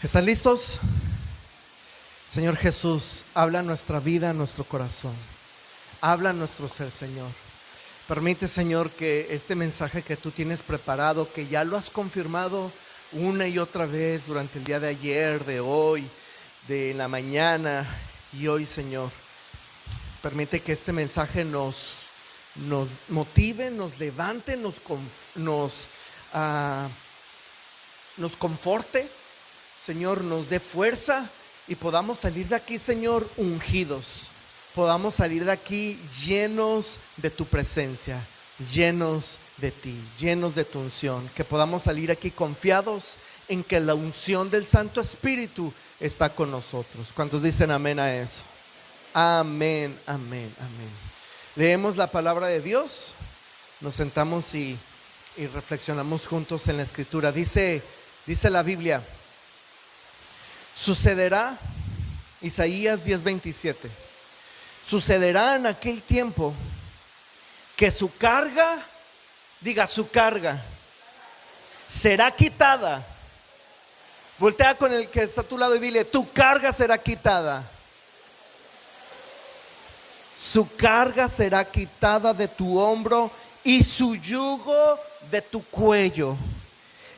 ¿Están listos? Señor Jesús, habla nuestra vida, nuestro corazón. Habla nuestro ser, Señor. Permite, Señor, que este mensaje que tú tienes preparado, que ya lo has confirmado una y otra vez durante el día de ayer, de hoy, de la mañana y hoy, Señor, permite que este mensaje nos motive, nos levante, nos conforte, Señor, nos dé fuerza y podamos salir de aquí, Señor, ungidos. Podamos salir de aquí llenos de tu presencia, llenos de ti, llenos de tu unción. Que podamos salir aquí confiados en que la unción del Santo Espíritu está con nosotros. ¿Cuántos dicen amén a eso? Amén, amén, amén. Leemos la palabra de Dios, nos sentamos y reflexionamos juntos en la Escritura. Dice la Biblia: sucederá, Isaías 10:27, sucederá en aquel tiempo que su carga, diga su carga, será quitada. Voltea con el que está a tu lado y dile: tu carga será quitada. Su carga será quitada de tu hombro y su yugo de tu cuello.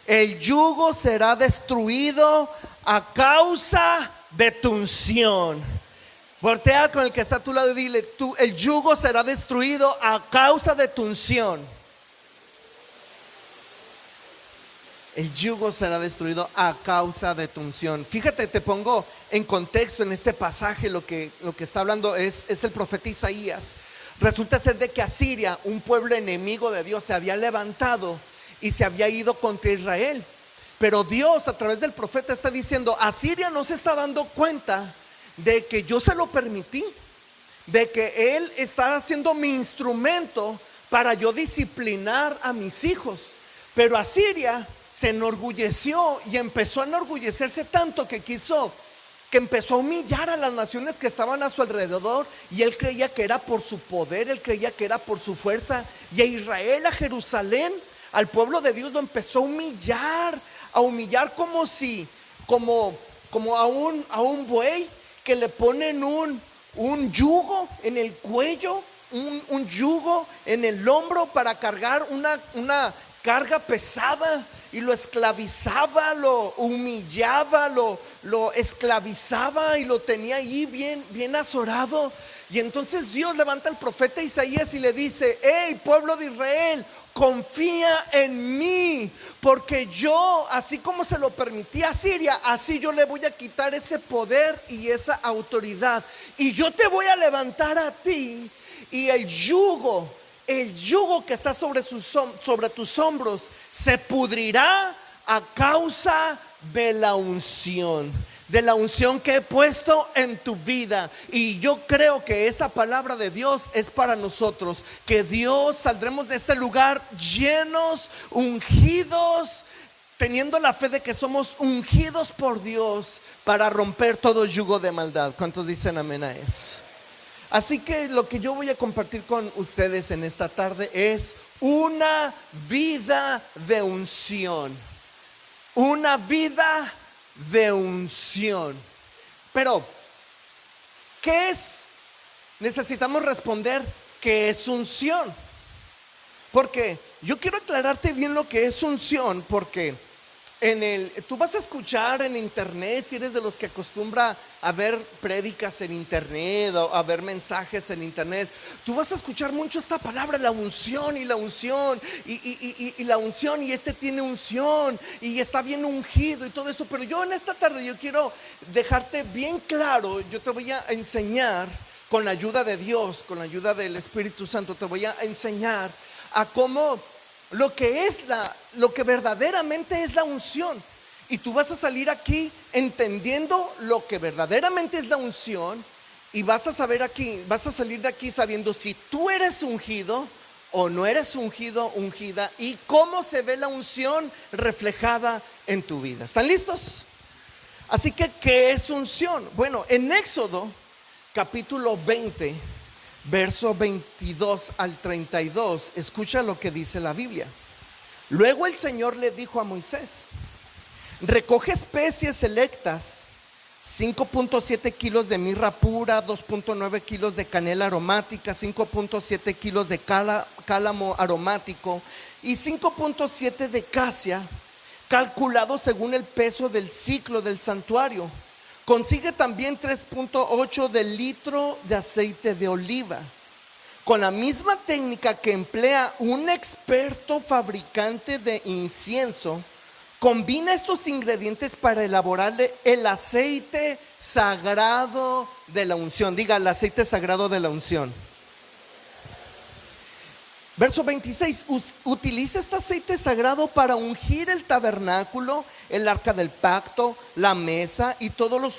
El yugo será destruido a causa de tu unción. Voltea con el que está a tu lado y dile: el yugo será destruido a causa de tu unción. El yugo será destruido a causa de tu unción. Fíjate, te pongo en contexto en este pasaje. Lo que está hablando es el profeta Isaías. Resulta ser de que Asiria, un pueblo enemigo de Dios, se había levantado y se había ido contra Israel. Pero Dios, a través del profeta, está diciendo: Asiria no se está dando cuenta de que yo se lo permití, de que Él está haciendo mi instrumento para yo disciplinar a mis hijos. Pero Asiria se enorgulleció y empezó a enorgullecerse tanto que empezó a humillar a las naciones que estaban a su alrededor, y él creía que era por su poder, él creía que era por su fuerza. Y a Israel, a Jerusalén, al pueblo de Dios, lo empezó a humillar como a un buey que le ponen un yugo en el cuello, un yugo en el hombro para cargar una carga pesada, y lo esclavizaba, lo humillaba, lo esclavizaba y lo tenía ahí bien azorado. Y entonces Dios levanta al profeta Isaías y le dice: hey, pueblo de Israel, confía en mí, porque yo, así como se lo permití a Siria, así yo le voy a quitar ese poder y esa autoridad, y yo te voy a levantar a ti, y el yugo que está sobre tus hombros se pudrirá a causa de la unción que he puesto en tu vida. Y yo creo que esa palabra de Dios es para nosotros, que Dios saldremos de este lugar llenos, ungidos, teniendo la fe de que somos ungidos por Dios para romper todo yugo de maldad. ¿Cuántos dicen amén a eso? Así que lo que yo voy a compartir con ustedes en esta tarde es una vida de unción. Una vida de unción. Pero, ¿qué es? Necesitamos responder ¿qué es unción? Porque yo quiero aclararte bien lo que es unción, porque tú vas a escuchar en internet, si eres de los que acostumbra a ver prédicas en internet o a ver mensajes en internet, tú vas a escuchar mucho esta palabra, la unción y la unción y la unción, y este tiene unción y está bien ungido y todo eso. Pero yo en esta tarde yo quiero dejarte bien claro. Yo te voy a enseñar, con la ayuda de Dios, con la ayuda del Espíritu Santo, te voy a enseñar a cómo lo que verdaderamente es la unción. Y tú vas a salir aquí entendiendo lo que verdaderamente es la unción, y vas a salir de aquí sabiendo si tú eres ungido o no eres ungido, ungida, y cómo se ve la unción reflejada en tu vida. ¿Están listos? Así que, ¿qué es unción? Bueno, en Éxodo capítulo 20, verso 22 al 32, escucha lo que dice la Biblia. Luego el Señor le dijo a Moisés: Recoge especies selectas, 5.7 kilos de mirra pura, 2.9 kilos de canela aromática, 5.7 kilos de cálamo aromático y 5.7 de casia, calculado según el peso del ciclo del santuario. Consigue también 3.8 de litro de aceite de oliva. Con la misma técnica que emplea un experto fabricante de incienso, combina estos ingredientes para elaborarle el aceite sagrado de la unción. Diga, el aceite sagrado de la unción. Verso 26, utiliza este aceite sagrado para ungir el tabernáculo, el arca del pacto, la mesa y todos los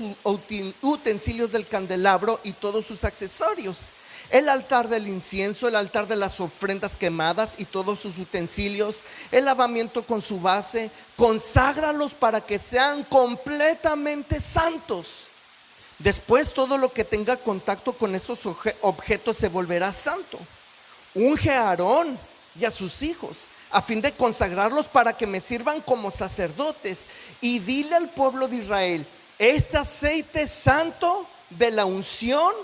utensilios del candelabro y todos sus accesorios, el altar del incienso, el altar de las ofrendas quemadas y todos sus utensilios, el lavamiento con su base. Conságralos para que sean completamente santos. Después todo lo que tenga contacto con estos objetos se volverá santo. Unge a Aarón y a sus hijos a fin de consagrarlos para que me sirvan como sacerdotes, y dile al pueblo de Israel: este aceite santo de la unción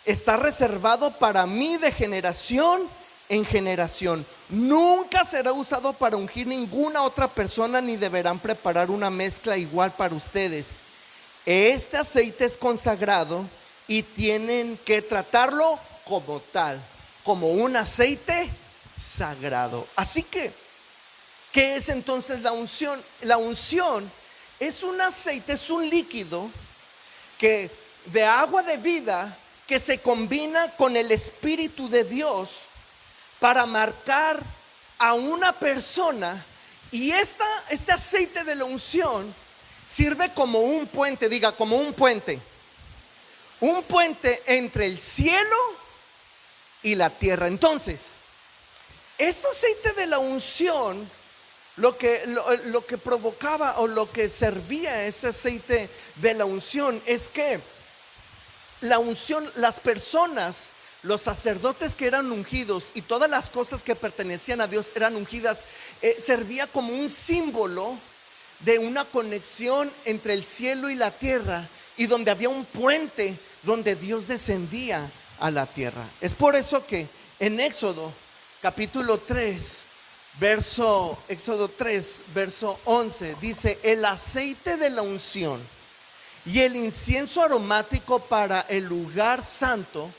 está reservado para mí de generación en generación. Nunca será usado para ungir ninguna otra persona, ni deberán preparar una mezcla igual para ustedes. Este aceite es consagrado y tienen que tratarlo como tal, como un aceite sagrado. Así que, ¿qué es entonces la unción? La unción es un aceite, es un líquido que de agua de vida que se combina con el Espíritu de Dios para marcar a una persona. Y este aceite de la unción sirve como un puente, diga, como un puente entre el cielo y la tierra. Entonces, este aceite de la unción, lo que provocaba o lo que servía ese aceite de la unción es que la unción, las personas, los sacerdotes que eran ungidos y todas las cosas que pertenecían a Dios eran ungidas, servía como un símbolo de una conexión entre el cielo y la tierra, y donde había un puente donde Dios descendía a la tierra. Es por eso que en Éxodo capítulo 3, verso 11 dice: el aceite de la unción y el incienso aromático para el lugar santo,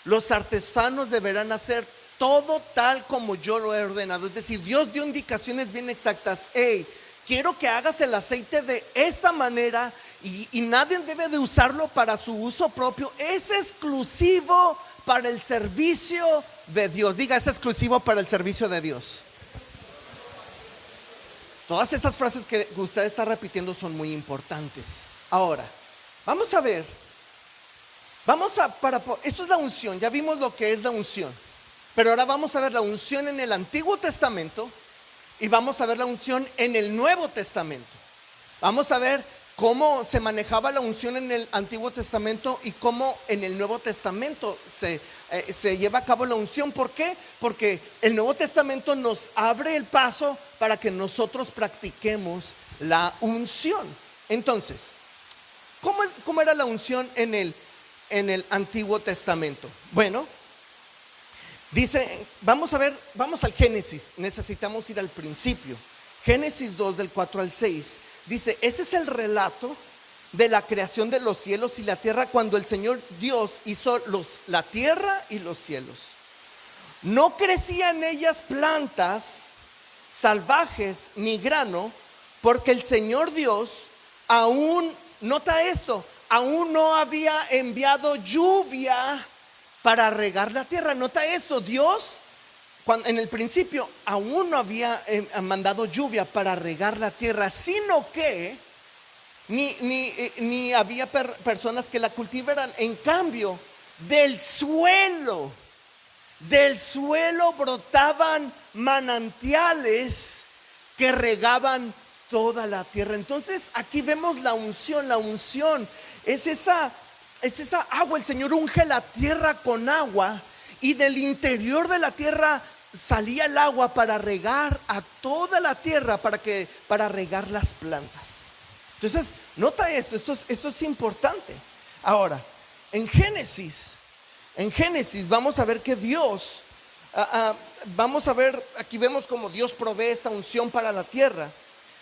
los artesanos deberán hacer todo tal como yo lo he ordenado. Es decir, Dios dio indicaciones bien exactas. Hey, quiero que hagas el aceite de esta manera, y nadie debe de usarlo para su uso propio. Es exclusivo para el servicio de Dios. Diga, es exclusivo para el servicio de Dios. Todas estas frases que usted está repitiendo son muy importantes. Ahora, vamos a ver. Esto es la unción. Ya vimos lo que es la unción, pero ahora vamos a ver la unción en el Antiguo Testamento y vamos a ver la unción en el Nuevo Testamento. Vamos a ver cómo se manejaba la unción en el Antiguo Testamento y cómo en el Nuevo Testamento se lleva a cabo la unción. ¿Por qué? Porque el Nuevo Testamento nos abre el paso para que nosotros practiquemos la unción. Entonces, ¿cómo era la unción en el Antiguo Testamento? Bueno, dice, vamos al Génesis. Necesitamos ir al principio. Génesis 2 del 4 al 6. Dice, ese es el relato de la creación de los cielos y la tierra, cuando el Señor Dios hizo la tierra y los cielos. No crecían en ellas plantas salvajes ni grano, porque el Señor Dios aún, nota esto, aún no había enviado lluvia para regar la tierra. Nota esto, Dios en el principio aún no había mandado lluvia para regar la tierra, sino que ni había personas que la cultivaran. En cambio, del suelo brotaban manantiales que regaban toda la tierra. Entonces aquí vemos la unción. La unción es esa agua. El Señor unge la tierra con agua, y del interior de la tierra salía el agua para regar a toda la tierra, para regar las plantas. Entonces, nota esto es importante. Ahora, en Génesis vamos a ver que Dios, vamos a ver, aquí vemos como Dios provee esta unción para la tierra,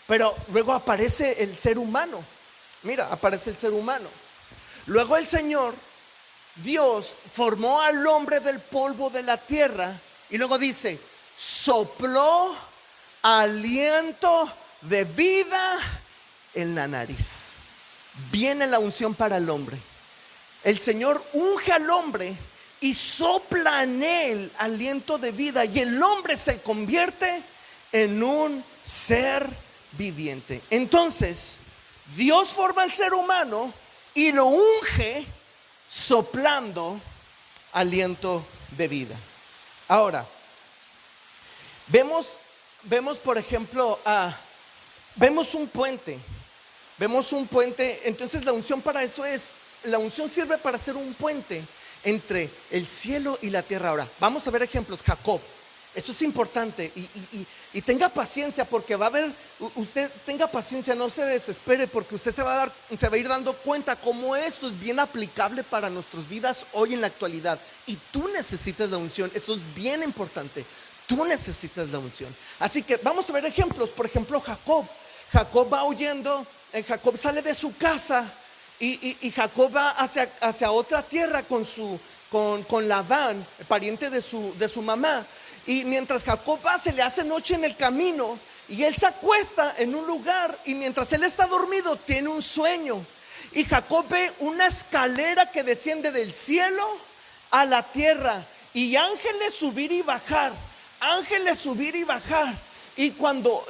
pero luego aparece el ser humano. Mira, aparece el ser humano. Luego el Señor, Dios, formó al hombre del polvo de la tierra y luego dice, sopló aliento de vida en la nariz. Viene la unción para el hombre. El Señor unge al hombre y sopla en él aliento de vida y el hombre se convierte en un ser viviente. Entonces, Dios forma al ser humano y lo unge soplando aliento de vida. Ahora, vemos por ejemplo, vemos un puente. Entonces la unción para eso la unción sirve para hacer un puente entre el cielo y la tierra. Ahora, vamos a ver ejemplos. Jacob, esto es importante y tenga paciencia porque va a haber, usted tenga paciencia, no se desespere porque usted se va a ir dando cuenta cómo esto es bien aplicable para nuestras vidas hoy en la actualidad. Y tú necesitas la unción, esto es bien importante, tú necesitas la unción. Así que vamos a ver ejemplos. Por ejemplo, Jacob va huyendo, Jacob sale de su casa y Jacob va hacia otra tierra con Labán, el pariente de su mamá. Y mientras Jacob va, se le hace noche en el camino y él se acuesta en un lugar y mientras él está dormido tiene un sueño. Y Jacob ve una escalera que desciende del cielo a la tierra y ángeles subir y bajar. Y cuando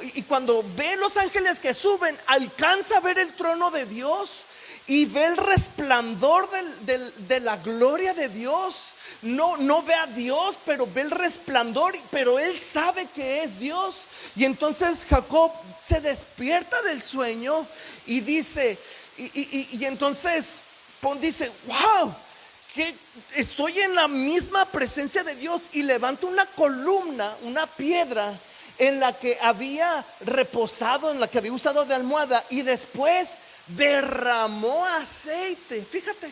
ve los ángeles que suben, alcanza a ver el trono de Dios y ve el resplandor de la gloria de Dios. No ve a Dios, pero ve el resplandor, pero él sabe que es Dios. Y entonces Jacob se despierta del sueño y dice, y entonces dice, wow, que estoy en la misma presencia de Dios. Y levanta una columna, una piedra en la que había reposado, en la que había usado de almohada, y después derramó aceite. Fíjate,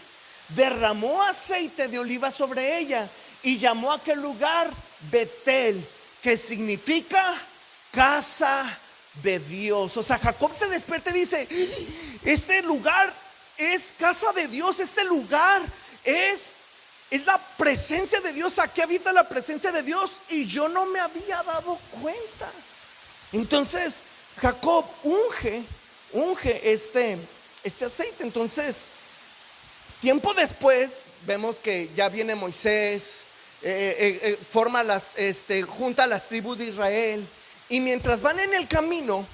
derramó aceite de oliva sobre ella y llamó a aquel lugar Betel, que significa casa de Dios. O sea, Jacob se despierta y dice, este lugar es casa de Dios, este lugar es la presencia de Dios, aquí habita la presencia de Dios y yo no me había dado cuenta. Entonces Jacob unge este aceite. Entonces, tiempo después vemos que ya viene Moisés, junta las tribus de Israel, y mientras van en el camino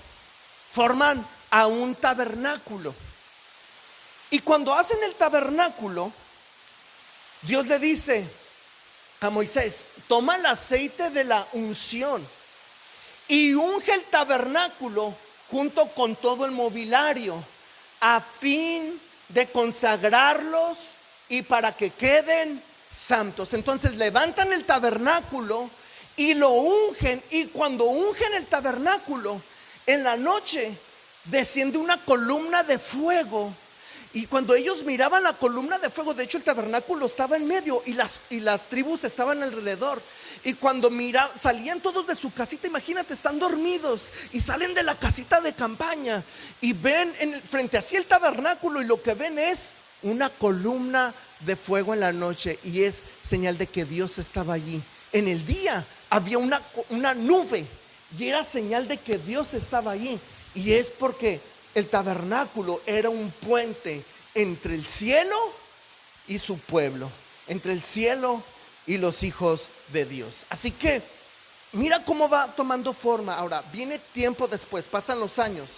forman a un tabernáculo. Y cuando hacen el tabernáculo, Dios le dice a Moisés, toma el aceite de la unción y unge el tabernáculo junto con todo el mobiliario, a fin de consagrarlos y para que queden santos. Entonces levantan el tabernáculo y lo ungen, y cuando ungen el tabernáculo, en la noche desciende una columna de fuego. Y cuando ellos miraban la columna de fuego, de hecho el tabernáculo estaba en medio y las tribus estaban alrededor. Y cuando salían todos de su casita, imagínate, están dormidos y salen de la casita de campaña y ven frente hacia el tabernáculo, y lo que ven es una columna de fuego en la noche, y es señal de que Dios estaba allí. En el día había una nube y era señal de que Dios estaba allí, y es porque el tabernáculo era un puente entre el cielo y su pueblo, entre el cielo y los hijos de Dios. Así que mira cómo va tomando forma. Ahora viene tiempo después, pasan los años,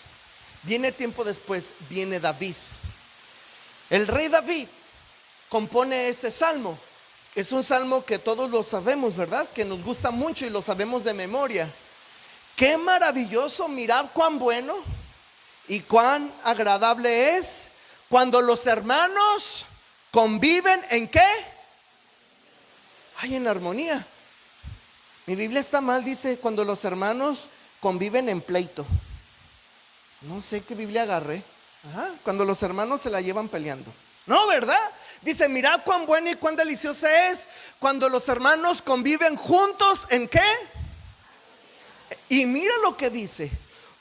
viene tiempo después, viene David. El rey David compone este salmo. Es un salmo que todos lo sabemos, ¿verdad? Que nos gusta mucho y lo sabemos de memoria. Qué maravilloso, mirad cuán bueno y cuán agradable es cuando los hermanos conviven ¿en qué? En armonía. Mi Biblia está mal, dice cuando los hermanos conviven en pleito. No sé qué Biblia agarré, Ajá, cuando los hermanos se la llevan peleando. No, ¿verdad? Dice, mira cuán buena y cuán deliciosa es cuando los hermanos conviven juntos. ¿En qué? Y mira lo que dice.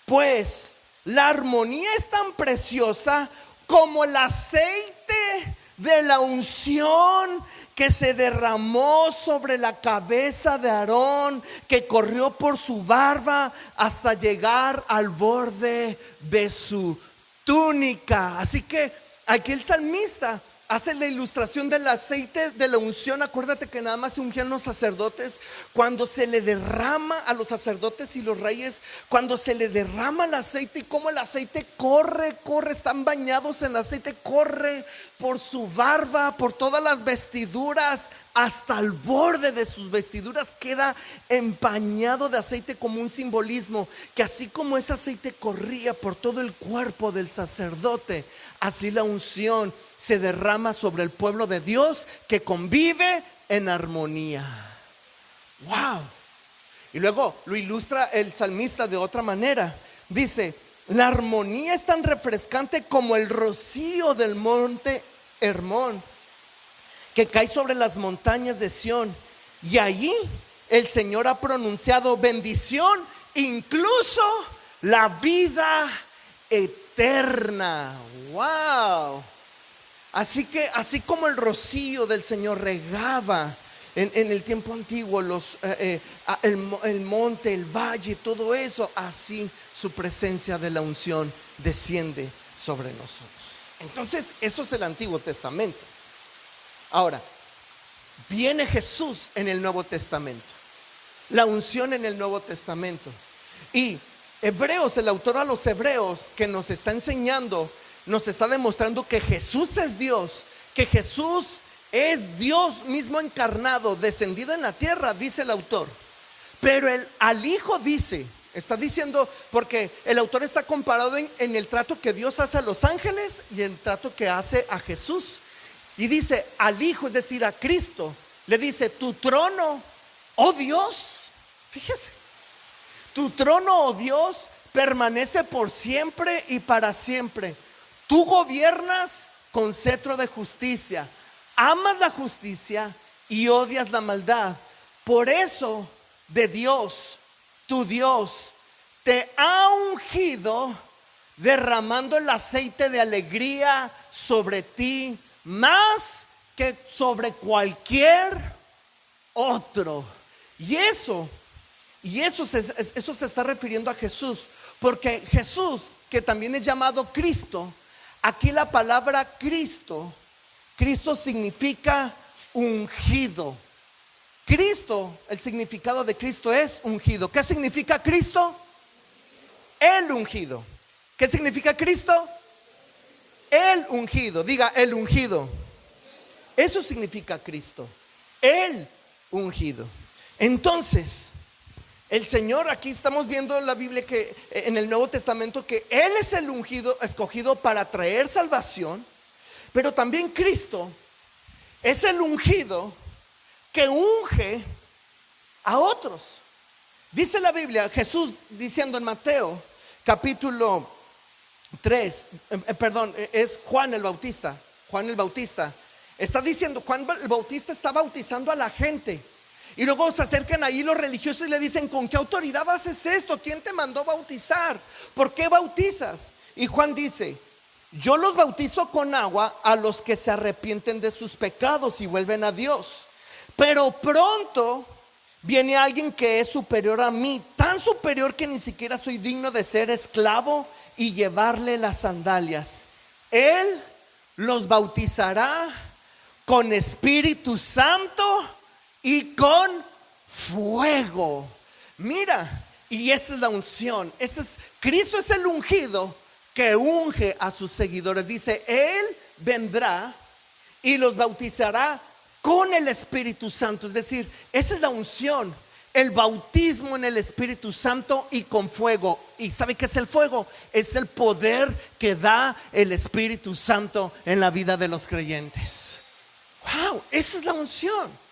Pues la armonía es tan preciosa como el aceite de la unción que se derramó sobre la cabeza de Aarón, que corrió por su barba hasta llegar al borde de su túnica. Así que aquí el salmista hace la ilustración del aceite de la unción. Acuérdate que nada más se ungían los sacerdotes. Cuando se le derrama a los sacerdotes y los reyes, cuando se le derrama el aceite, y como el aceite corre, están bañados en aceite, corre por su barba, por todas las vestiduras, hasta el borde de sus vestiduras queda empañado de aceite, como un simbolismo que así como ese aceite corría por todo el cuerpo del sacerdote, así la unción se derrama sobre el pueblo de Dios que convive en armonía. Wow. Y luego lo ilustra el salmista de otra manera. Dice, la armonía es tan refrescante como el rocío del monte Hermón, que cae sobre las montañas de Sión. Y allí el Señor ha pronunciado bendición, incluso la vida eterna. Wow. Así que así como el rocío del Señor regaba en el tiempo antiguo el monte, el valle, todo eso, así su presencia de la unción desciende sobre nosotros. Entonces, eso es el Antiguo Testamento. Ahora, viene Jesús en el Nuevo Testamento, la unción en el Nuevo Testamento. Y Hebreos, el autor a los Hebreos, que nos está enseñando, nos está demostrando que Jesús es Dios, que Jesús es Dios mismo encarnado, descendido en la tierra, dice el autor. Pero al Hijo dice, está diciendo, porque el autor está comparado en el trato que Dios hace a los ángeles y el trato que hace a Jesús. Y dice al Hijo, es decir, a Cristo, le dice, tu trono, oh Dios, fíjese, tu trono, oh Dios, permanece por siempre y para siempre. Tú gobiernas con cetro de justicia, amas la justicia y odias la maldad. Por eso de Dios, tu Dios, te ha ungido derramando el aceite de alegría sobre ti, más que sobre cualquier otro. Y eso se está refiriendo a Jesús, porque Jesús, que también es llamado Cristo, aquí la palabra Cristo significa ungido. Cristo, el significado de Cristo es ungido. ¿Qué significa Cristo? El ungido. ¿Qué significa Cristo? El ungido. Diga, el ungido. Eso significa Cristo, el ungido. Entonces, el Señor, aquí estamos viendo en la Biblia que en el Nuevo Testamento que Él es el ungido, escogido para traer salvación. Pero también Cristo es el ungido que unge a otros. Dice la Biblia, Jesús diciendo en Mateo capítulo 3, es Juan el Bautista. Juan el Bautista está diciendo, Juan el Bautista está bautizando a la gente. Y luego se acercan ahí los religiosos y le dicen, ¿con qué autoridad haces esto? ¿Quién te mandó bautizar? ¿Por qué bautizas? Y Juan dice, yo los bautizo con agua a los que se arrepienten de sus pecados y vuelven a Dios. Pero pronto viene alguien que es superior a mí, tan superior que ni siquiera soy digno de ser esclavo y llevarle las sandalias. Él los bautizará con Espíritu Santo y con fuego. Mira, y esa es la unción. Cristo es el ungido que unge a sus seguidores. Dice, Él vendrá y los bautizará con el Espíritu Santo. Es decir, esa es la unción, el bautismo en el Espíritu Santo y con fuego. ¿Y sabe qué es el fuego? Es el poder que da el Espíritu Santo en la vida de los creyentes. Wow, esa es la unción.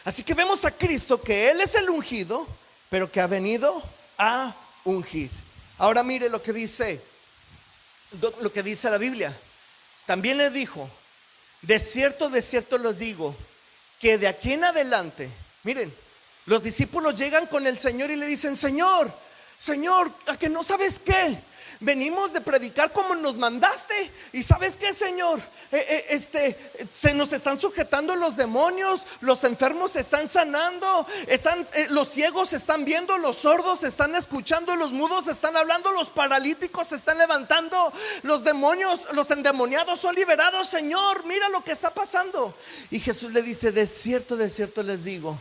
Así que vemos a Cristo, que Él es el ungido, pero que ha venido a ungir. Ahora mire lo que dice lo que dice la Biblia. También les dijo: de cierto les digo, que de aquí en adelante, miren, los discípulos llegan con el Señor y le dicen: Señor, ¿a que no sabes qué? Venimos de predicar como nos mandaste. Y ¿sabes qué, Señor? Se nos están sujetando los demonios, los enfermos se están sanando, los ciegos se están viendo, los sordos se están escuchando, los mudos están hablando, los paralíticos se están levantando, los demonios, los endemoniados son liberados. Señor, mira lo que está pasando. Y Jesús le dice: de cierto les digo,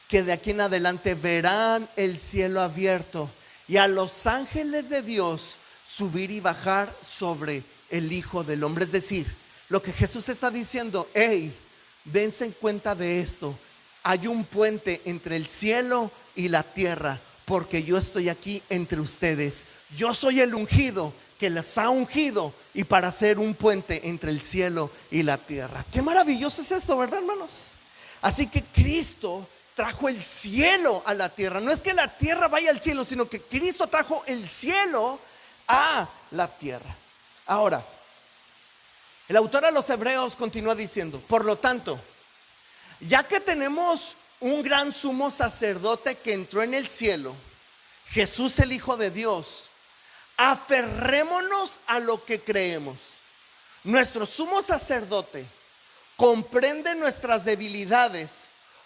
que de aquí en adelante verán el cielo abierto y a los ángeles de Dios subir y bajar sobre el Hijo del Hombre. Es decir, lo que Jesús está diciendo: hey, dense en cuenta de esto. Hay un puente entre el cielo y la tierra, porque yo estoy aquí entre ustedes. Yo soy el ungido que les ha ungido, y para hacer un puente entre el cielo y la tierra. Qué maravilloso es esto, ¿verdad, hermanos? Así que Cristo trajo el cielo a la tierra. No es que la tierra vaya al cielo, sino que Cristo trajo el cielo a la tierra. Ahora, el autor a los Hebreos continúa diciendo: por lo tanto, ya que tenemos un gran sumo sacerdote que entró en el cielo, Jesús el Hijo de Dios, aferrémonos a lo que creemos. Nuestro sumo sacerdote comprende nuestras debilidades,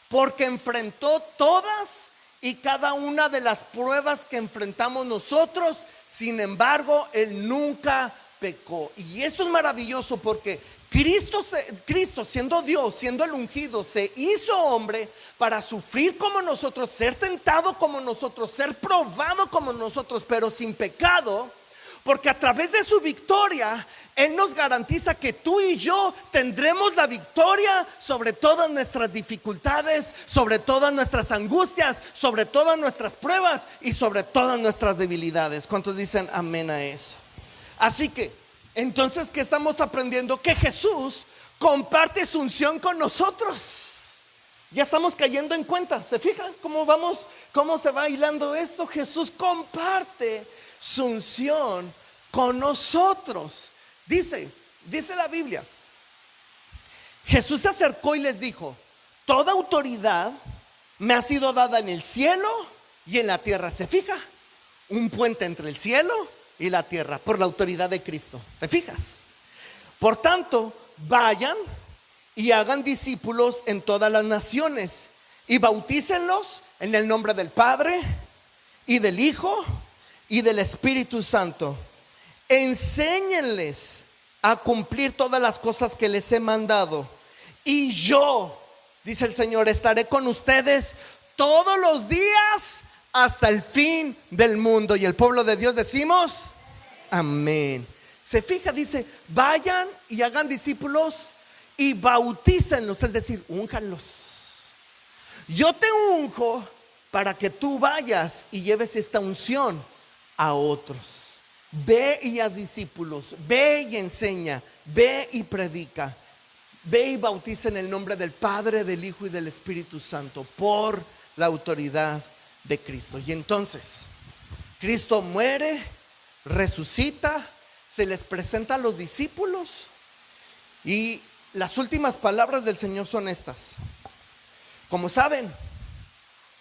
porque enfrentó todas y cada una de las pruebas que enfrentamos nosotros. Sin embargo, Él nunca pecó. Y esto es maravilloso, porque Cristo, siendo Dios, siendo el ungido, se hizo hombre para sufrir como nosotros, ser tentado como nosotros, ser probado como nosotros, pero sin pecado. Porque a través de su victoria, Él nos garantiza que tú y yo tendremos la victoria sobre todas nuestras dificultades, sobre todas nuestras angustias, sobre todas nuestras pruebas y sobre todas nuestras debilidades. ¿Cuántos dicen amén a eso? Así que, entonces, ¿qué estamos aprendiendo? Que Jesús comparte su unción con nosotros. Ya estamos cayendo en cuenta. ¿Se fijan cómo vamos? ¿Cómo se va hilando esto? Jesús comparte su unción con nosotros. Dice la Biblia: Jesús se acercó y les dijo: toda autoridad me ha sido dada en el cielo y en la tierra. ¿Se fija? Un puente entre el cielo y la tierra por la autoridad de Cristo. ¿Te fijas? Por tanto, vayan y hagan discípulos en todas las naciones y bautícenlos en el nombre del Padre y del Hijo y del Espíritu Santo. Enséñenles a cumplir todas las cosas que les he mandado, y yo, dice el Señor, estaré con ustedes todos los días hasta el fin del mundo. Y el pueblo de Dios decimos amén. Se fija, dice: vayan y hagan discípulos y bautícenlos, es decir, únjanlos. Yo te unjo para que tú vayas y lleves esta unción a otros. Ve y haz discípulos, ve y enseña, ve y predica, ve y bautiza en el nombre del Padre, del Hijo y del Espíritu Santo, por la autoridad de Cristo. Y entonces Cristo muere, resucita, se les presenta a los discípulos, y las últimas palabras del Señor son estas. Como saben,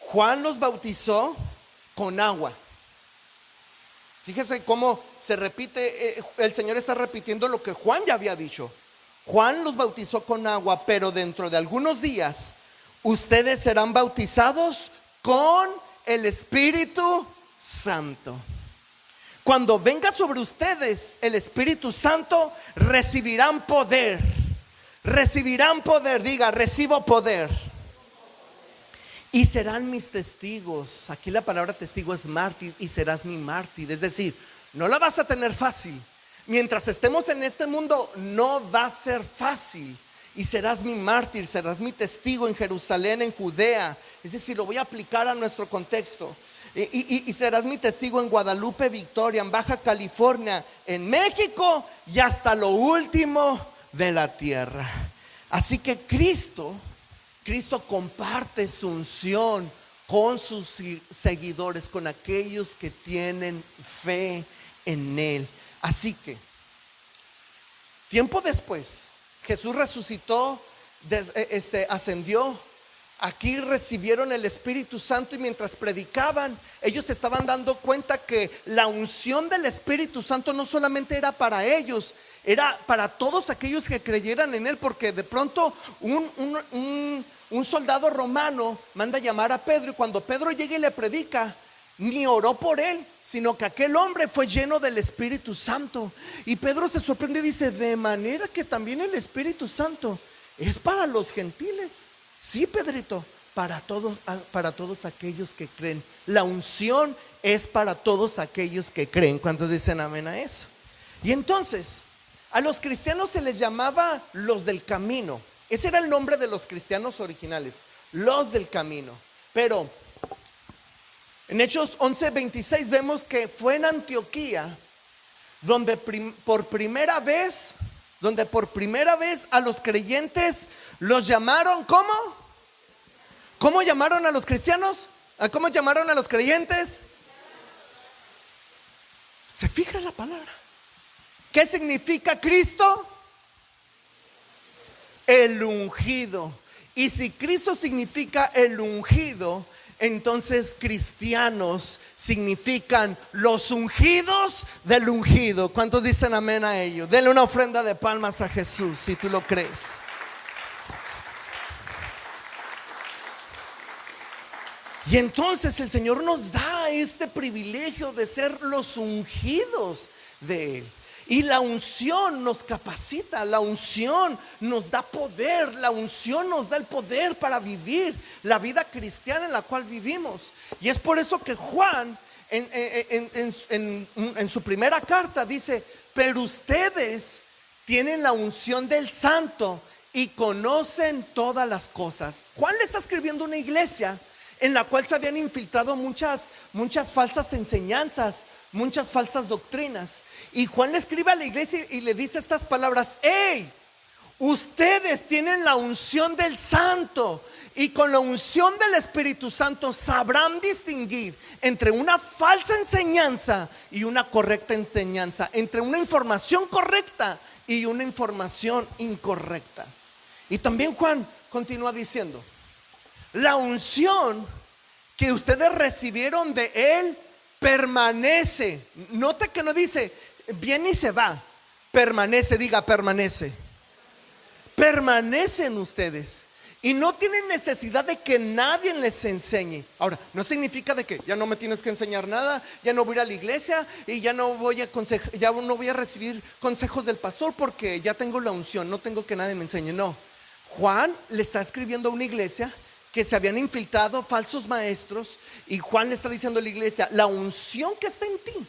Juan los bautizó con agua. Fíjese cómo se repite, el Señor está repitiendo lo que Juan ya había dicho. Juan los bautizó con agua, pero dentro de algunos días ustedes serán bautizados con el Espíritu Santo. Cuando venga sobre ustedes el Espíritu Santo, recibirán poder. Recibirán poder, diga: recibo poder. Y serán mis testigos. Aquí la palabra testigo es mártir, y serás mi mártir. Es decir, no la vas a tener fácil. Mientras estemos en este mundo, no va a ser fácil. Y serás mi mártir, serás mi testigo en Jerusalén, en Judea. Es decir, lo voy a aplicar a nuestro contexto. Y serás mi testigo en Guadalupe, Victoria, en Baja California, en México y hasta lo último de la tierra. Así que Cristo comparte su unción con sus seguidores, con aquellos que tienen fe en Él. Así que Tiempo después, Jesús resucitó, ascendió. Aquí recibieron el Espíritu Santo y mientras predicaban, ellos se estaban dando cuenta que la unción del Espíritu Santo no solamente era para ellos, era para todos aquellos que creyeran en Él, porque de pronto un soldado romano manda llamar a Pedro y cuando Pedro llega y le predica, ni oró por él, sino que aquel hombre fue lleno del Espíritu Santo. Y Pedro se sorprende y dice: de manera que también el Espíritu Santo es para los gentiles. Sí, Pedrito, para todos aquellos que creen. La unción es para todos aquellos que creen. ¿Cuántos dicen amén a eso? Y entonces, a los cristianos se les llamaba los del camino. Ese era el nombre de los cristianos originales, los del camino. Pero en Hechos 11:26 vemos que fue en Antioquía donde por primera vez a los creyentes los llamaron. ¿Cómo? ¿Cómo llamaron a los cristianos? ¿Cómo llamaron a los creyentes? ¿Se fija la palabra? ¿Qué significa Cristo? El ungido. Y si Cristo significa el ungido, entonces cristianos significan los ungidos del ungido. ¿Cuántos dicen amén a ello? Denle una ofrenda de palmas a Jesús si tú lo crees. Y entonces el Señor nos da este privilegio de ser los ungidos de Él. Y la unción nos capacita, la unción nos da poder, la unción nos da el poder para vivir la vida cristiana en la cual vivimos. Y es por eso que Juan en su primera carta dice: pero ustedes tienen la unción del Santo y conocen todas las cosas. Juan le está escribiendo a una iglesia en la cual se habían infiltrado muchas falsas enseñanzas, muchas falsas doctrinas. Y Juan le escribe a la iglesia y le dice estas palabras: hey, ustedes tienen la unción del Santo y con la unción del Espíritu Santo sabrán distinguir entre una falsa enseñanza y una correcta enseñanza, entre una información correcta y una información incorrecta. Y también Juan continúa diciendo: la unción que ustedes recibieron de Él permanece. Note que no dice viene y se va, permanece. Diga permanece. Permanece en ustedes y no tienen necesidad de que nadie les enseñe. Ahora, no significa de que ya no me tienes que enseñar nada, ya no voy a ir a la iglesia y ya no voy a recibir consejos del pastor porque ya tengo la unción, no tengo que nadie me enseñe. No, Juan le está escribiendo a una iglesia que se habían infiltrado falsos maestros, y Juan le está diciendo a la iglesia: la unción que está en ti,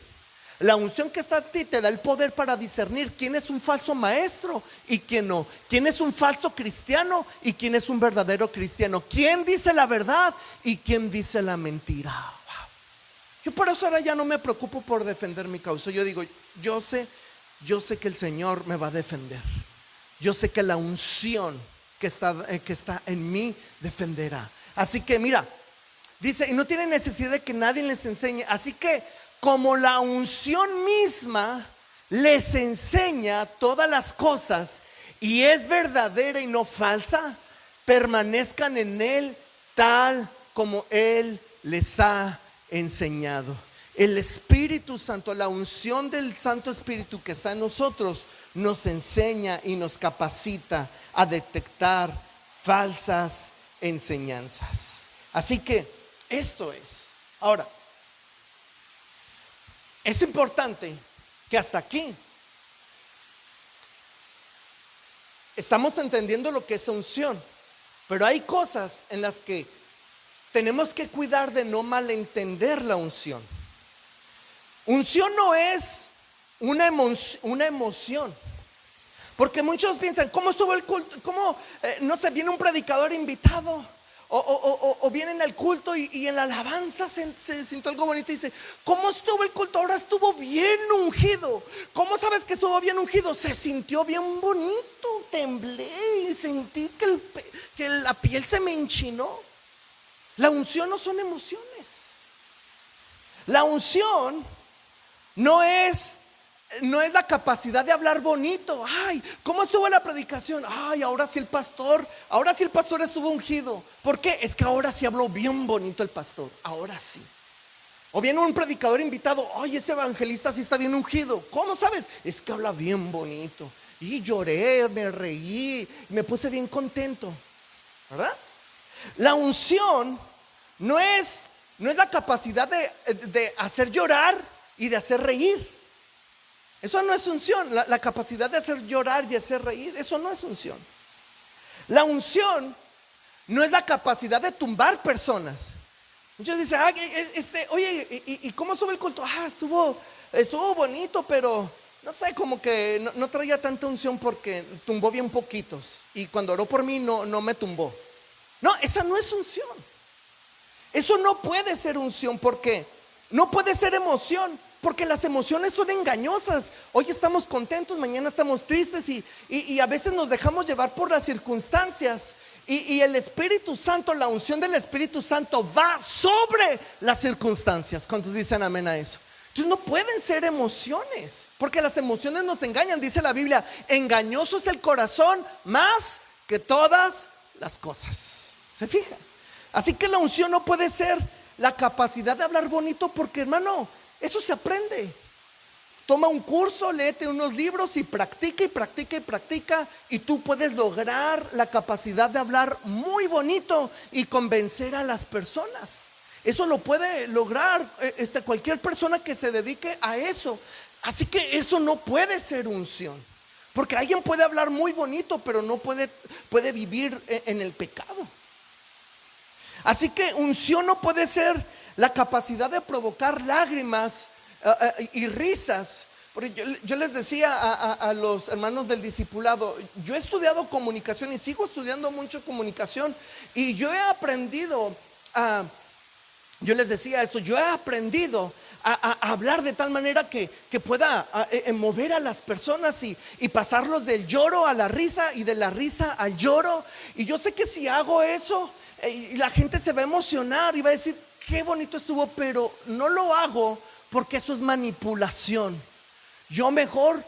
la unción que está en ti te da el poder para discernir quién es un falso maestro y quién no, quién es un falso cristiano y quién es un verdadero cristiano, quién dice la verdad y quién dice la mentira. Wow. Yo por eso ahora ya no me preocupo por defender mi causa. Yo digo, yo sé que el Señor me va a defender. Yo sé que la unción que está en mí defenderá. Así que mira, dice: y no tiene necesidad de que nadie les enseñe. Así que como la unción misma les enseña todas las cosas y es verdadera y no falsa, permanezcan en Él tal como Él les ha enseñado. El Espíritu Santo, la unción del Santo Espíritu que está en nosotros, nos enseña y nos capacita a detectar falsas enseñanzas. Así que esto es. Ahora, es importante que hasta aquí estamos entendiendo lo que es unción, pero hay cosas en las que tenemos que cuidar de no malentender la unción. Unción no es una emoción. Porque muchos piensan: ¿cómo estuvo el culto? ¿Cómo, no sé, viene un predicador invitado? O vienen al culto y en la alabanza se sintió algo bonito y dice: ¿cómo estuvo el culto? Ahora estuvo bien ungido. ¿Cómo sabes que estuvo bien ungido? Se sintió bien bonito, temblé y sentí que la piel se me enchinó. La unción no son emociones. La unción no es no es la capacidad de hablar bonito. Ay, ¿cómo estuvo la predicación? Ay, ahora sí el pastor estuvo ungido. ¿Por qué? Es que ahora sí habló bien bonito el pastor, ahora sí. O viene un predicador invitado, ay, ese evangelista sí está bien ungido. ¿Cómo sabes? Es que habla bien bonito. Y lloré, me reí, me puse bien contento, ¿verdad? La unción no es la capacidad de hacer llorar y de hacer reír. Eso no es unción. La capacidad de hacer llorar y hacer reír, eso no es unción. La unción no es la capacidad de tumbar personas. Muchos dicen, oye, ¿y cómo estuvo el culto? Estuvo bonito, pero no sé, como que no traía tanta unción porque tumbó bien poquitos. Y cuando oró por mí no me tumbó. No, esa no es unción. Eso no puede ser unción, porque no puede ser emoción, porque las emociones son engañosas. Hoy estamos contentos, mañana estamos tristes y a veces nos dejamos llevar por las circunstancias. Y el Espíritu Santo, la unción del Espíritu Santo va sobre las circunstancias. ¿Cuántos dicen amén a eso? Entonces no pueden ser emociones, porque las emociones nos engañan. Dice la Biblia, engañoso es el corazón más que todas las cosas. ¿Se fijan? Así que la unción no puede ser la capacidad de hablar bonito, porque hermano, eso se aprende. Toma un curso, léete unos libros y practica y practica y practica, y tú puedes lograr la capacidad de hablar muy bonito y convencer a las personas. Eso lo puede lograr cualquier persona que se dedique a eso. Así que eso no puede ser unción, porque alguien puede hablar muy bonito, pero no puede vivir en el pecado. Así que unción no puede ser la capacidad de provocar lágrimas y risas. Porque yo les decía a los hermanos del discipulado, yo he estudiado comunicación y sigo estudiando mucho comunicación, y yo he aprendido yo les decía esto, yo he aprendido a hablar de tal manera que pueda mover a las personas y pasarlos del lloro a la risa y de la risa al lloro. Y yo sé que si hago eso, y la gente se va a emocionar y va a decir, qué bonito estuvo, pero no lo hago porque eso es manipulación. Yo mejor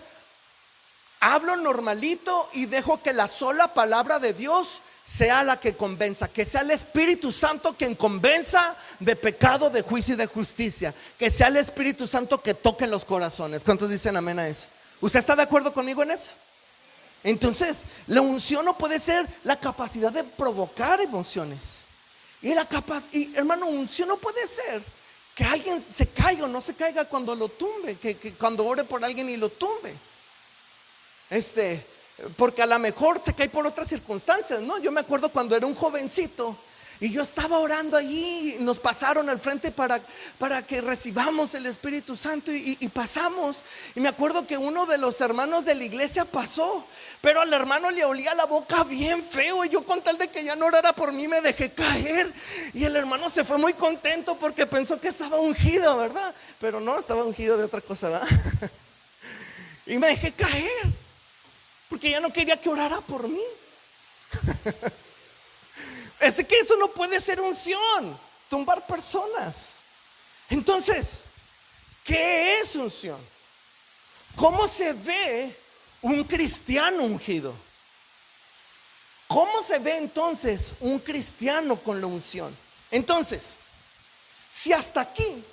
hablo normalito y dejo que la sola palabra de Dios sea la que convenza, que sea el Espíritu Santo quien convenza de pecado, de juicio y de justicia, que sea el Espíritu Santo que toque los corazones. ¿Cuántos dicen amén a eso? ¿Usted está de acuerdo conmigo en eso? Entonces, la unción no puede ser la capacidad de provocar emociones. Y hermano, unción no puede ser que alguien se caiga o no se caiga cuando lo tumbe, que cuando ore por alguien y lo tumbe. Porque a lo mejor se cae por otras circunstancias, ¿no? Yo me acuerdo cuando era un jovencito y yo estaba orando allí, y nos pasaron al frente para que recibamos el Espíritu Santo y pasamos. Y me acuerdo que uno de los hermanos de la iglesia pasó, pero al hermano le olía la boca bien feo, y yo, con tal de que ya no orara por mí, me dejé caer. Y el hermano se fue muy contento porque pensó que estaba ungido, ¿verdad? Pero no, estaba ungido de otra cosa, ¿verdad? Y me dejé caer porque ya no quería que orara por mí. Es que eso no puede ser unción, tumbar personas. Entonces, ¿qué es unción? ¿Cómo se ve un cristiano ungido? ¿Cómo se ve entonces un cristiano con la unción? Entonces, si hasta aquí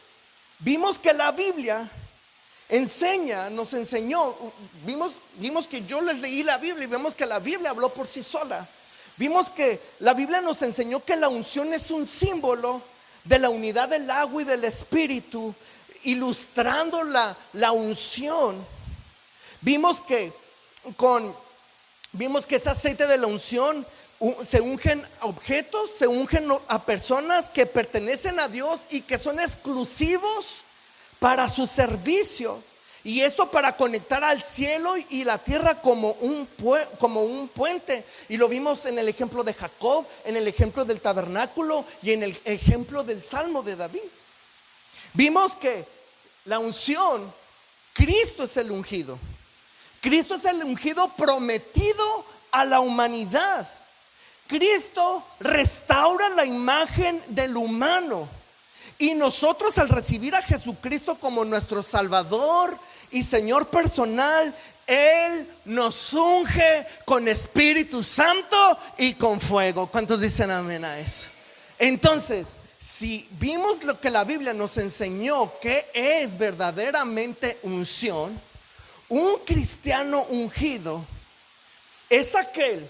vimos que la Biblia nos enseñó, vimos que yo les leí la Biblia y vemos que la Biblia habló por sí sola. Vimos que la Biblia nos enseñó que la unción es un símbolo de la unidad del agua y del Espíritu, ilustrando la unción. Vimos que ese aceite de la unción se ungen objetos, se ungen a personas que pertenecen a Dios y que son exclusivos para su servicio. Y esto para conectar al cielo y la tierra como un puente. Y lo vimos en el ejemplo de Jacob, en el ejemplo del tabernáculo y en el ejemplo del Salmo de David. Vimos que la unción, Cristo es el ungido. Cristo es el ungido prometido a la Humanidad. Cristo restaura la imagen del humano. Y nosotros, al recibir a Jesucristo como nuestro Salvador y Señor personal, Él nos unge con Espíritu Santo y con fuego. ¿Cuántos dicen amén a eso? Entonces, si vimos lo que la Biblia nos enseñó, que es verdaderamente unción, un cristiano ungido es aquel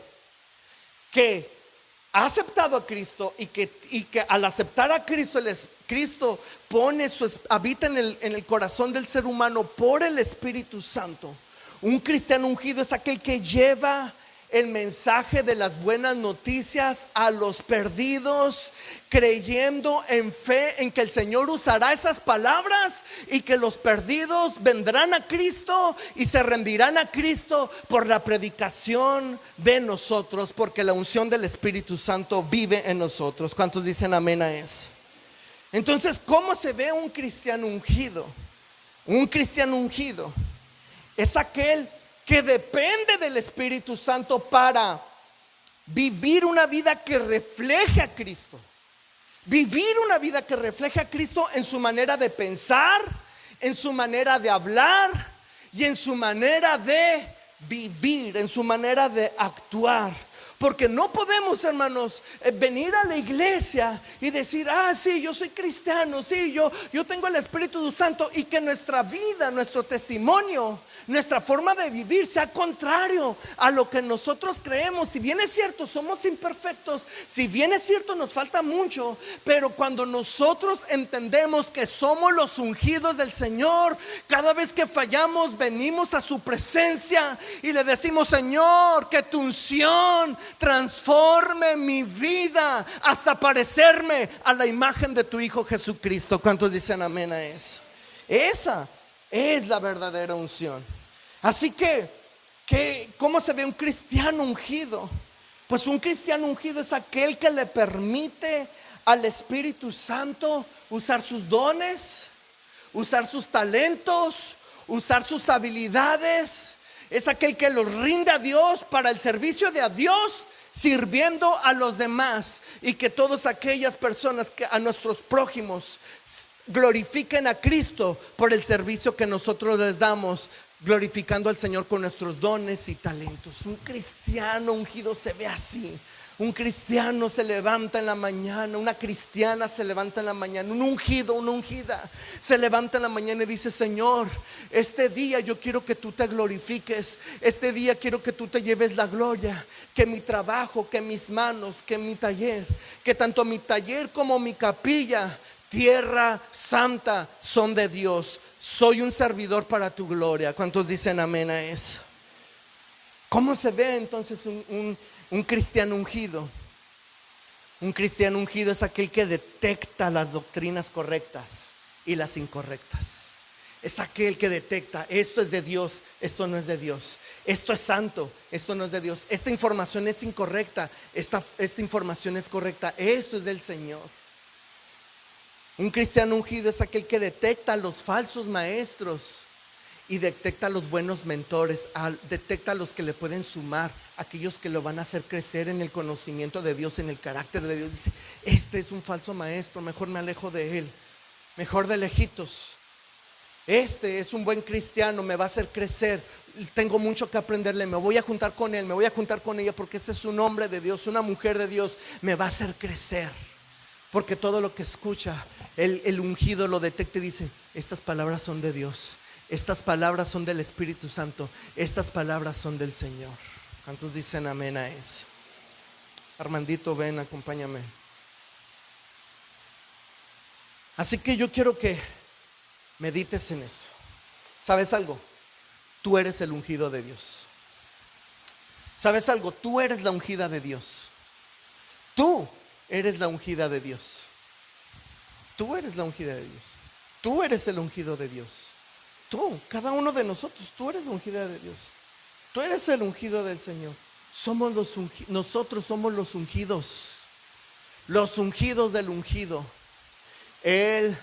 que ha aceptado a Cristo y que al aceptar a Cristo, Cristo habita en el corazón del ser humano por el Espíritu Santo. Un cristiano ungido es aquel que lleva el mensaje de las buenas noticias a los perdidos, creyendo en fe en que el Señor usará esas palabras y que los perdidos vendrán a Cristo y se rendirán a Cristo por la predicación de nosotros, porque la unción del Espíritu Santo vive en nosotros. ¿Cuántos dicen amén a eso? Entonces, ¿cómo se ve un cristiano ungido? Un cristiano ungido es aquel que depende del Espíritu Santo para vivir una vida que refleje a Cristo. Vivir una vida que refleje a Cristo en su manera de pensar, en su manera de hablar y en su manera de vivir, en su manera de actuar. Porque no podemos, hermanos, venir a la iglesia y decir: sí, yo soy cristiano, sí, yo tengo el Espíritu Santo, y que nuestra vida, nuestro testimonio, nuestra forma de vivir sea contrario a lo que nosotros creemos. Si bien es cierto, somos imperfectos, si bien es cierto, nos falta mucho, pero cuando nosotros entendemos que somos los ungidos del Señor, cada vez que fallamos, venimos a su presencia y le decimos: Señor, que tu unción transforme mi vida hasta parecerme a la imagen de tu Hijo Jesucristo. ¿Cuántos dicen amén a eso? Esa es la verdadera unción. Así que ¿cómo se ve un cristiano ungido? Pues un cristiano ungido es aquel que le permite al Espíritu Santo usar sus dones, usar sus talentos, usar sus habilidades. Es aquel que los rinde a Dios para el servicio de a Dios, sirviendo a los demás, y que todas aquellas personas, que a nuestros prójimos, glorifiquen a Cristo por el servicio que nosotros les damos, glorificando al Señor con nuestros dones y talentos. Un cristiano ungido se ve así. Un cristiano se levanta en la mañana, una cristiana se levanta en la mañana, un ungido, una ungida se levanta en la mañana y dice: Señor, este día yo quiero que tú te glorifiques, este día quiero que tú te lleves la gloria, que mi trabajo, que mis manos, que mi taller, que tanto mi taller como mi capilla, tierra santa, son de Dios. Soy un servidor para tu gloria. ¿Cuántos dicen amén a eso? ¿Cómo se ve entonces un cristiano ungido? Un cristiano ungido es aquel que detecta las doctrinas correctas y las incorrectas. Es aquel que detecta: esto es de Dios, esto no es de Dios. Esto es santo, esto no es de Dios. Esta información es incorrecta, esta información es correcta. Esto es del Señor. Un cristiano ungido es aquel que detecta a los falsos maestros y detecta a los buenos mentores, detecta a los que le pueden sumar, aquellos que lo van a hacer crecer en el conocimiento de Dios, en el carácter de Dios. Dice: este es un falso maestro, mejor me alejo de él, mejor de lejitos. Este es un buen cristiano, me va a hacer crecer, tengo mucho que aprenderle, me voy a juntar con él, me voy a juntar con ella, porque este es un hombre de Dios, una mujer de Dios, me va a hacer crecer. Porque todo lo que escucha, el ungido lo detecta y dice: estas palabras son de Dios, estas palabras son del Espíritu Santo, estas palabras son del Señor. ¿Cuántos dicen amén a eso? Armandito, ven, acompáñame. Así que yo quiero que medites en eso. ¿Sabes algo? Tú eres el ungido de Dios. ¿Sabes algo? Tú eres la ungida de Dios. Tú eres la ungida de Dios. Tú eres la ungida de Dios. Tú eres el ungido de Dios. Tú, cada uno de nosotros, tú eres la ungida de Dios. Tú eres el ungido del Señor. Nosotros somos los ungidos del ungido. El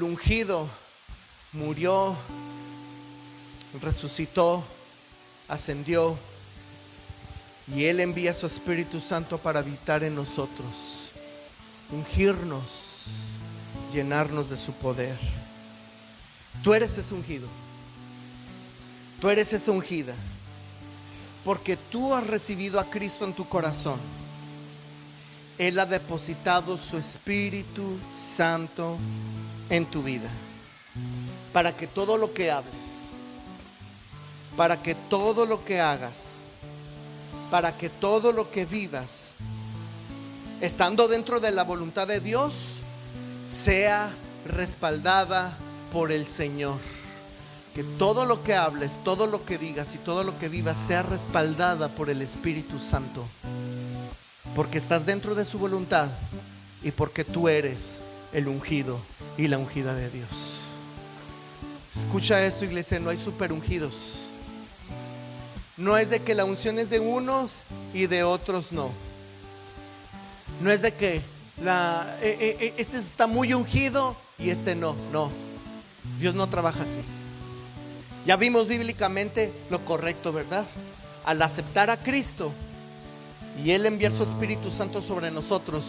ungido murió, resucitó, ascendió, y Él envía su Espíritu Santo para habitar en nosotros, ungirnos llenarnos de su poder. Tú eres ese ungido. Tú eres esa ungida. Porque tú has recibido a Cristo en tu corazón. Él ha depositado su Espíritu Santo en tu vida. Para que todo lo que hables, para que todo lo que hagas, para que todo lo que vivas, estando dentro de la voluntad de Dios, sea respaldada por el Señor. Que todo lo que hables, todo lo que digas y todo lo que vivas sea respaldada por el Espíritu Santo. Porque estás dentro de su voluntad y porque tú eres el ungido y la ungida de Dios. Escucha esto, iglesia, no hay super ungidos. No es de que la unción es de unos y de otros no. No es de que este está muy ungido y este no. No, Dios no trabaja así. Ya vimos bíblicamente lo correcto, ¿verdad? Al aceptar a Cristo y Él enviar su Espíritu Santo sobre nosotros,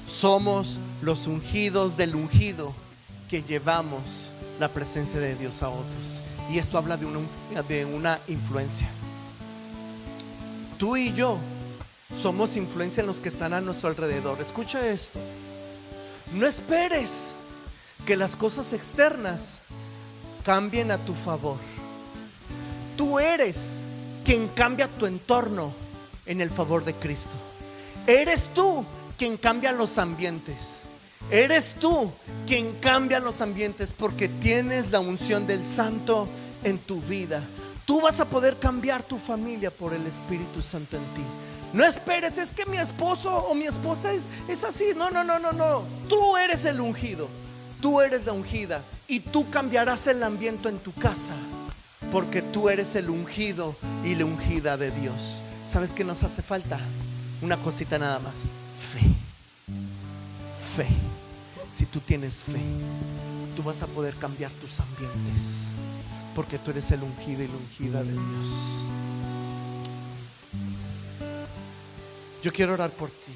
somos los ungidos del ungido que llevamos la presencia de Dios a otros. Y esto habla de una influencia. Tú y yo somos influencia en los que están a nuestro alrededor. Escucha esto. No esperes que las cosas externas cambien a tu favor. Tú eres quien cambia tu entorno en el favor de Cristo. Eres tú quien cambia los ambientes. Eres tú quien cambia los ambientes porque tienes la unción del Santo en tu vida. Tú vas a poder cambiar tu familia por el Espíritu Santo en ti. No esperes, es que mi esposo o mi esposa es así. No. Tú eres el ungido. Tú eres la ungida. Y tú cambiarás el ambiente en tu casa. Porque tú eres el ungido y la ungida de Dios. ¿Sabes qué nos hace falta? Una cosita nada más. Fe. Si tú tienes fe, tú vas a poder cambiar tus ambientes. Porque tú eres el ungido y la ungida de Dios. Yo quiero orar por ti.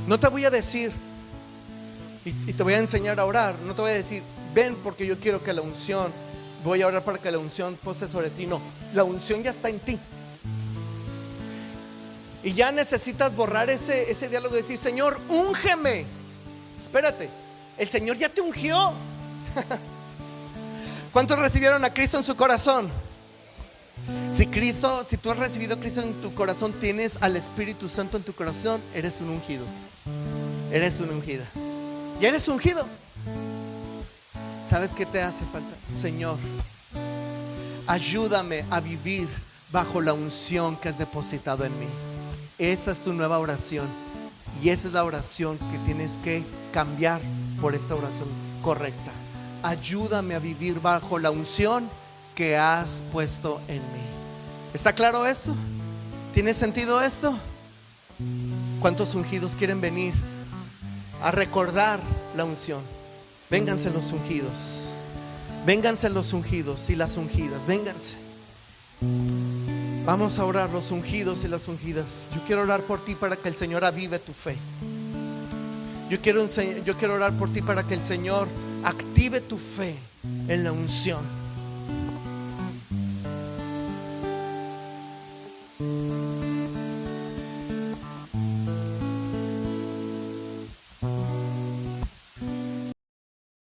No te voy a decir y te voy a enseñar a orar. No te voy a decir, ven porque yo quiero que la unción, voy a orar para que la unción pose sobre ti. No, la unción ya está en ti. Y ya necesitas borrar ese diálogo de decir, Señor, úngeme. Espérate, el Señor ya te ungió. ¿Cuántos recibieron a Cristo en su corazón? Si tú has recibido a Cristo en tu corazón, tienes al Espíritu Santo en tu corazón, eres un ungido. Eres una ungida. Ya eres ungido. ¿Sabes qué te hace falta? Señor, ayúdame a vivir bajo la unción que has depositado en mí. Esa es tu nueva oración. Y esa es la oración que tienes que cambiar por esta oración correcta. Ayúdame a vivir bajo la unción que has puesto en mí. ¿Está claro esto? ¿Tiene sentido esto? ¿Cuántos ungidos quieren venir a recordar la unción? Vénganse los ungidos. Vénganse los ungidos y las ungidas. Vénganse. Vamos a orar los ungidos y las ungidas. Yo quiero orar por ti para que el Señor avive tu fe. Yo quiero orar por ti para que el Señor active tu fe en la unción.